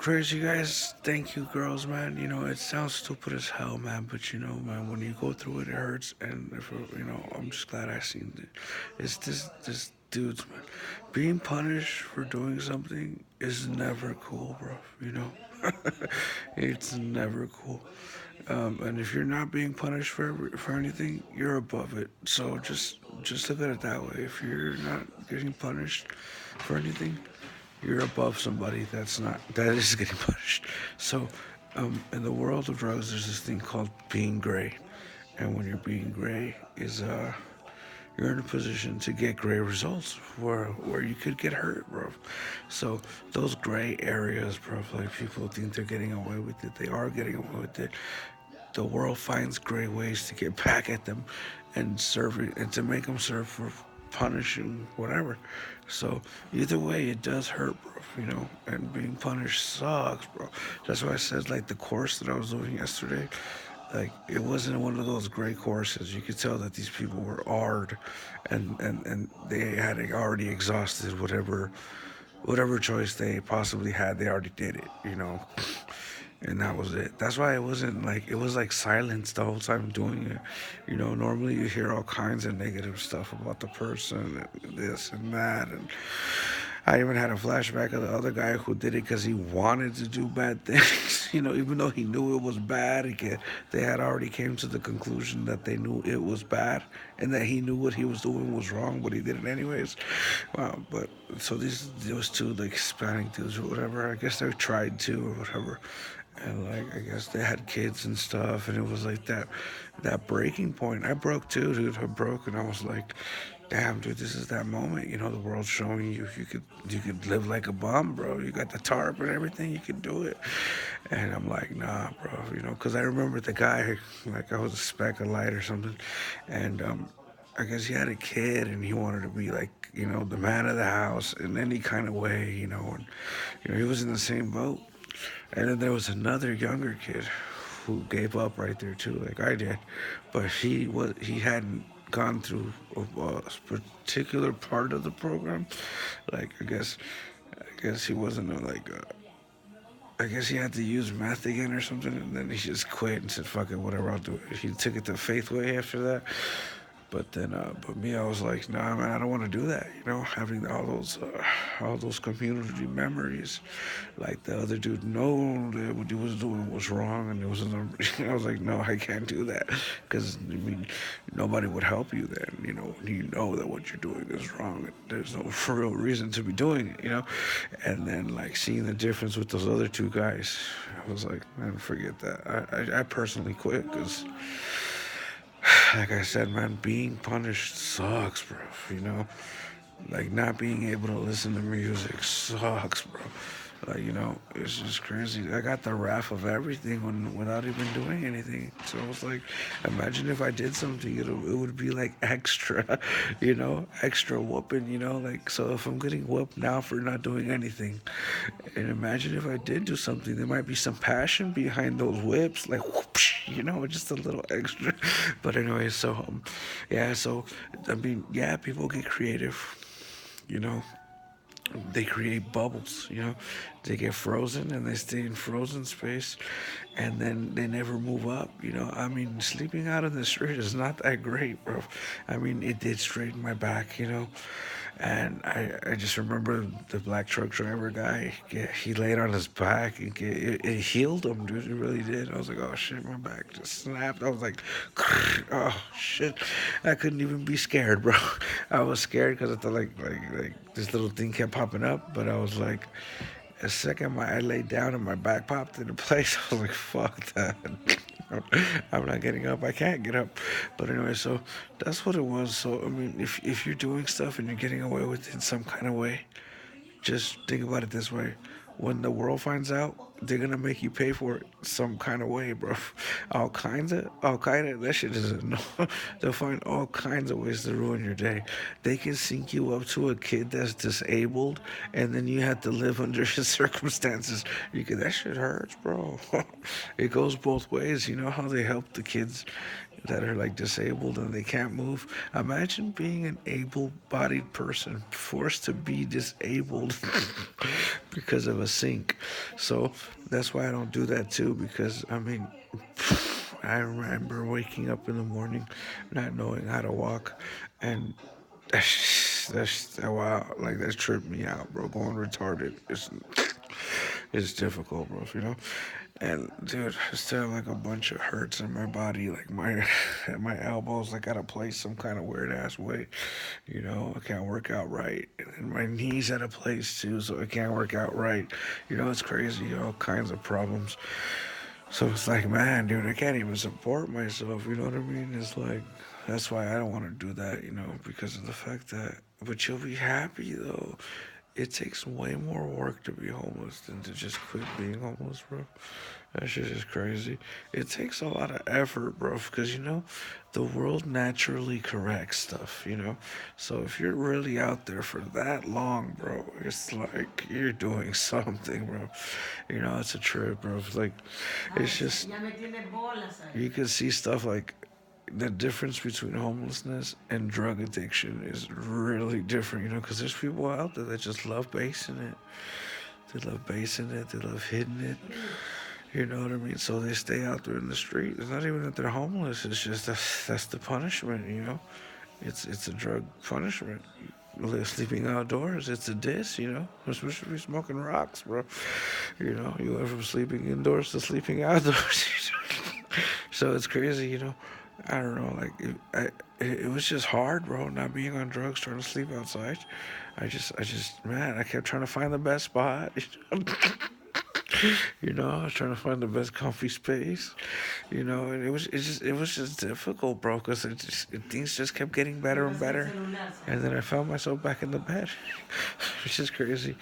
Crazy guys, thank you, girls, man. It sounds stupid as hell, man, but man, when you go through it, it hurts. And I'm just glad I seen it. It's this dudes, man. Being punished for doing something is never cool, bro. You know, it's never cool. And if you're not being punished for anything, you're above it. So just look at it that way. If you're not getting punished for anything, you're above somebody that is getting punished. So, in the world of drugs, there's this thing called being gray, and when you're being gray, is you're in a position to get gray results where you could get hurt, bro. So those gray areas, bro, like people think they're getting away with it, they are getting away with it. The world finds gray ways to get back at them and serve it and to make them serve for punishing whatever. So either way, it does hurt, bro. And being punished sucks, bro. That's why I said like the course that I was doing yesterday. Like it wasn't one of those great courses. You could tell that these people were hard, and they had already exhausted whatever choice they possibly had. They already did it, and that was it. That's why it wasn't like it was like silence the whole time doing it. Normally you hear all kinds of negative stuff about the person and this and that, and I even had a flashback of the other guy who did it because he wanted to do bad things. Even though he knew it was bad, they had already came to the conclusion that they knew it was bad and that he knew what he was doing was wrong, but he did it anyways. Wow, but so those two like Hispanic dudes or whatever, I guess they tried to or whatever, and like I guess they had kids and stuff, and it was like that breaking point. I broke too, dude. I broke, and I was like, damn, dude, this is that moment. The world's showing you you could live like a bum, bro. You got the tarp and everything. You could do it. And I'm like, nah, bro. Because I remember the guy, like I was a speck of light or something, and I guess he had a kid and he wanted to be like, the man of the house in any kind of way, and he was in the same boat. And then there was another younger kid who gave up right there too, like I did, but he hadn't gone through a particular part of the program. Like I guess he wasn't I guess he had to use math again or something, and then he just quit and said, "Fuck it, whatever, I'll do it." He took it the faith way after that, but me, I was like, nah, man, I don't want to do that. Having all those community memories, like the other dude know that what he was doing was wrong, and it was I was like, no, I can't do that, because I mean, nobody would help you then. When you know that what you're doing is wrong, and there's no real reason to be doing it. And then like seeing the difference with those other two guys, I was like, man, forget that. I personally quit because like I said, man, being punished sucks, bro. Like not being able to listen to music sucks, bro. Like it's just crazy. I got the wrath of everything without even doing anything. So I was like, imagine if I did something, it would be like extra, extra whooping. Like so if I'm getting whooped now for not doing anything, and imagine if I did do something, there might be some passion behind those whips, like whoosh, just a little extra. But anyway, so yeah, so I mean, yeah, people get creative, you know they create bubbles, they get frozen and they stay in frozen space, and then they never move up. I mean, sleeping out on the street is not that great, bro. I mean, it did straighten my back, and I just remember the black truck driver guy. Yeah, he laid on his back and it healed him, dude. It really did. I was like, oh shit, my back just snapped. I was like, oh shit, I couldn't even be scared, bro. I was scared because I thought like this little thing kept popping up, but I was like, a second I laid down and my back popped into place. I was like, fuck that. I'm not getting up. I can't get up. But anyway, so that's what it was. So I mean, if you're doing stuff and you're getting away with it in some kind of way, just think about it this way: when the world finds out, they're gonna make you pay for it some kind of way, bro. All kinds of, that shit isn't. No, they'll find all kinds of ways to ruin your day. They can sync you up to a kid that's disabled, and then you have to live under his circumstances. That shit hurts, bro. It goes both ways. You know how they help the kids that are like disabled and they can't move. Imagine being an able-bodied person forced to be disabled because of a sink. So that's why I don't do that too. Because I mean, I remember waking up in the morning, not knowing how to walk, and wow, like that tripped me out, bro. Going retarded. It's difficult, bro. And dude, I still have like a bunch of hurts in my body, like my elbows, like gotta place some kind of weird ass way. I can't work out right, and my knees at a place too, so I can't work out right. It's crazy, all kinds of problems. So it's like, man, dude, I can't even support myself. You know what I mean? It's like that's why I don't want to do that. Because of the fact that. But you'll be happy though. It takes way more work to be homeless than to just quit being homeless, bro. That shit is crazy. It takes a lot of effort, bro, because the world naturally corrects stuff. So if you're really out there for that long, bro, it's like you're doing something, bro. It's a trip, bro. It's like, it's just, you can see stuff like the difference between homelessness and drug addiction is really different, because there's people out there that just love basing it. They love basing it. They love hitting it. You know what I mean? So they stay out there in the street. It's not even that they're homeless. It's just that's the punishment. It's a drug punishment. Sleeping outdoors, it's a diss. Especially smoking rocks, bro. You went from sleeping indoors to sleeping outdoors. So it's crazy. I don't know, like it was just hard, bro. Not being on drugs, trying to sleep outside. Man, I kept trying to find the best spot. I was trying to find the best comfy space. And it was just difficult, bro, because things just kept getting better and better, and then I found myself back in the bed, which is crazy.